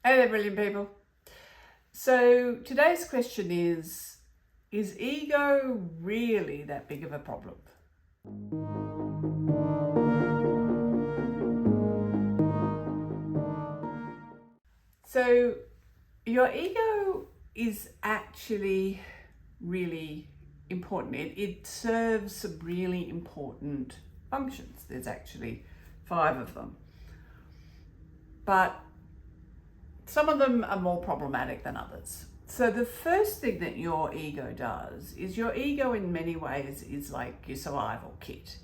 Hey there, brilliant people. So today's question is ego really that big of a problem? So your ego is actually really important. It serves some really important functions. There's actually 5 of them. But some of them are more problematic than others. So the first thing that your ego does is your ego in many ways is like your survival kit.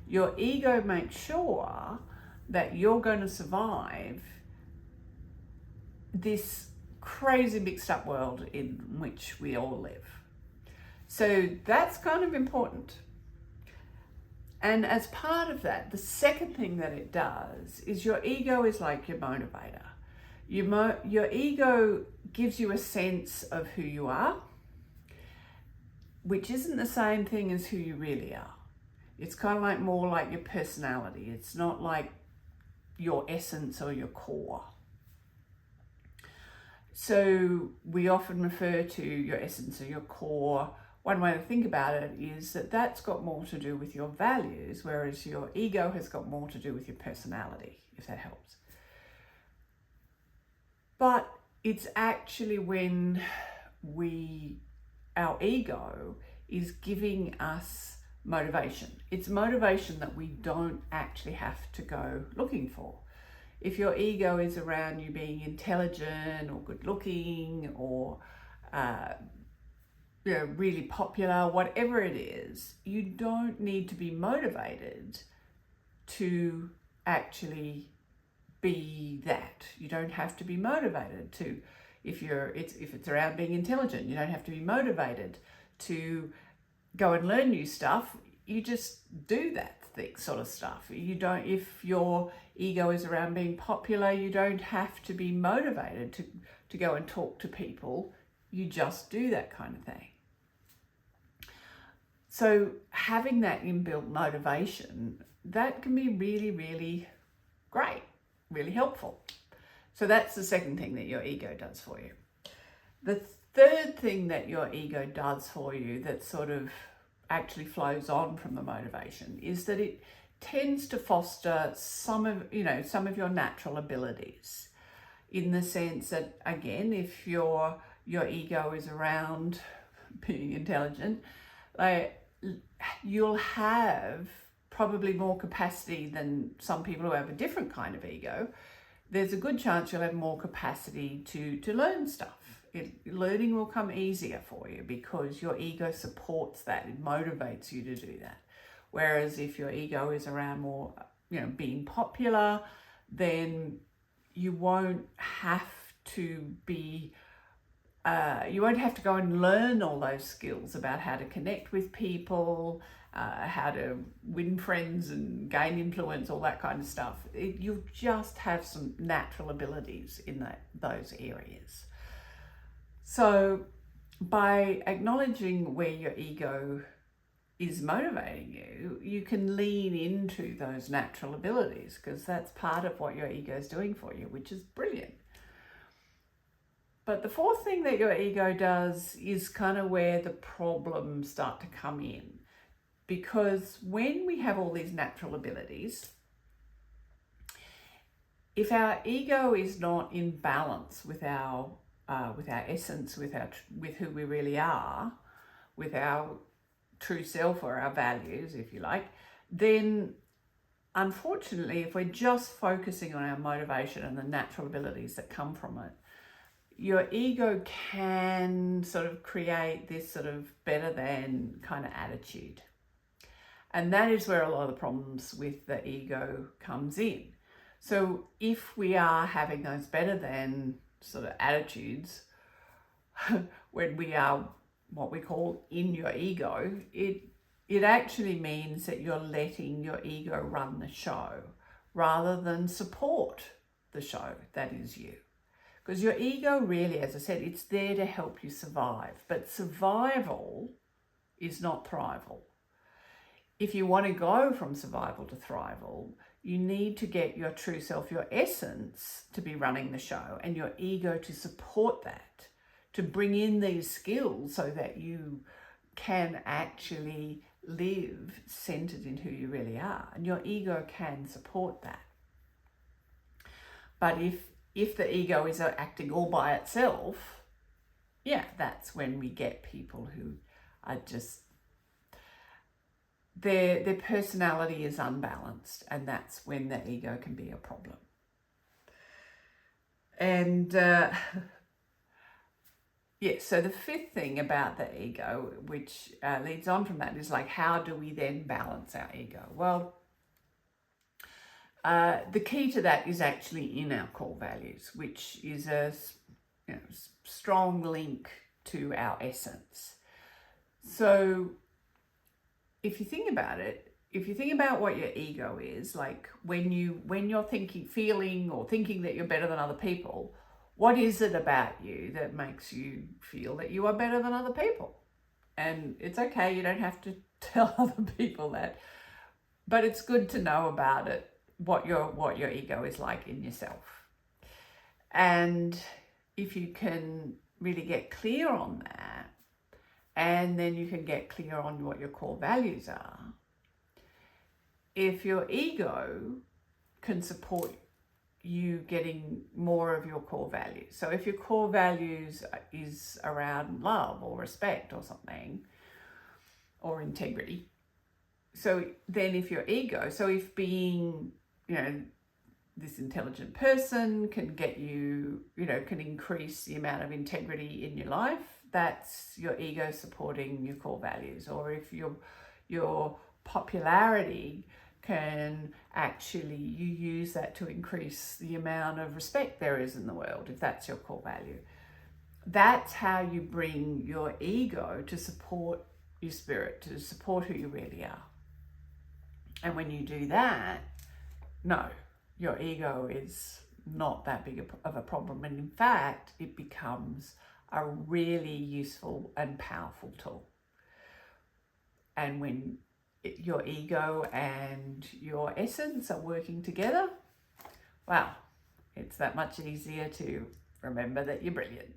Your ego makes sure that you're going to survive this crazy mixed up world in which we all live. So that's kind of important. And as part of that, the second thing that it does is your ego is like your motivator. Your ego gives you a sense of who you are, which isn't the same thing as who you really are. It's kind of like more like your personality. It's not like your essence or your core. So we often refer to your essence or your core. One way to think about it is that that's got more to do with your values, whereas your ego has got more to do with your personality, if that helps. But it's actually when our ego is giving us motivation. It's motivation that we don't actually have to go looking for. If your ego is around you being intelligent or good looking or really popular, whatever it is, you don't need to be motivated to actually be that. You don't have to be motivated to, if it's around being intelligent, you don't have to be motivated to go and learn new stuff. You just do that sort of stuff. You don't, if your ego is around being popular, you don't have to be motivated to go and talk to people. You just do that kind of thing. So having that inbuilt motivation, that can be really, really great. Really helpful. So that's the second thing that your ego does for you. The third thing that your ego does for you that sort of actually flows on from the motivation is that it tends to foster some of your natural abilities, in the sense that, again, if your ego is around being intelligent, you'll have probably more capacity than some people who have a different kind of ego. There's a good chance you'll have more capacity to learn stuff. Learning will come easier for you because your ego supports that. It motivates you to do that. Whereas if your ego is around more, being popular, then you won't have to be you won't have to go and learn all those skills about how to connect with people, how to win friends and gain influence, all that kind of stuff. You'll just have some natural abilities in those areas. So by acknowledging where your ego is motivating you, you can lean into those natural abilities, because that's part of what your ego is doing for you, which is brilliant. But the fourth thing that your ego does is kind of where the problems start to come in. Because when we have all these natural abilities, if our ego is not in balance with our essence, with who we really are, with our true self or our values, if you like, then unfortunately, if we're just focusing on our motivation and the natural abilities that come from it, your ego can sort of create this sort of better than kind of attitude. And that is where a lot of the problems with the ego comes in. So if we are having those better than sort of attitudes, when we are what we call in your ego, it actually means that you're letting your ego run the show rather than support the show that is you. Because your ego really, as I said, it's there to help you survive. But survival is not thrival. If you want to go from survival to thrival, You need to get your true self, your essence, to be running the show, and your ego to support that, to bring in these skills so that you can actually live centered in who you really are. And your ego can support that. But if the ego is acting all by itself, yeah, that's when we get people who are just, their personality is unbalanced, and that's when the ego can be a problem. And so the fifth thing about the ego, which leads on from that, is like, how do we then balance our ego? Well, the key to that is actually in our core values, which is a strong link to our essence. So if you think about it, if you think about what your ego is, like when you're feeling that you're better than other people, what is it about you that makes you feel that you are better than other people? And it's okay, you don't have to tell other people that, but it's good to know about it, what your ego is like in yourself. And if you can really get clear on that, and then you can get clear on what your core values are, if your ego can support you getting more of your core values. So if your core values is around love or respect or something, or integrity, so then if your ego, so if being, this intelligent person can get you, can increase the amount of integrity in your life, that's your ego supporting your core values. Or if your popularity can actually, you use that to increase the amount of respect there is in the world, if that's your core value. That's how you bring your ego to support your spirit, to support who you really are. And when you do that, no, your ego is not that big of a problem. And in fact, it becomes a really useful and powerful tool. And when your ego and your essence are working together, wow, it's that much easier to remember that you're brilliant.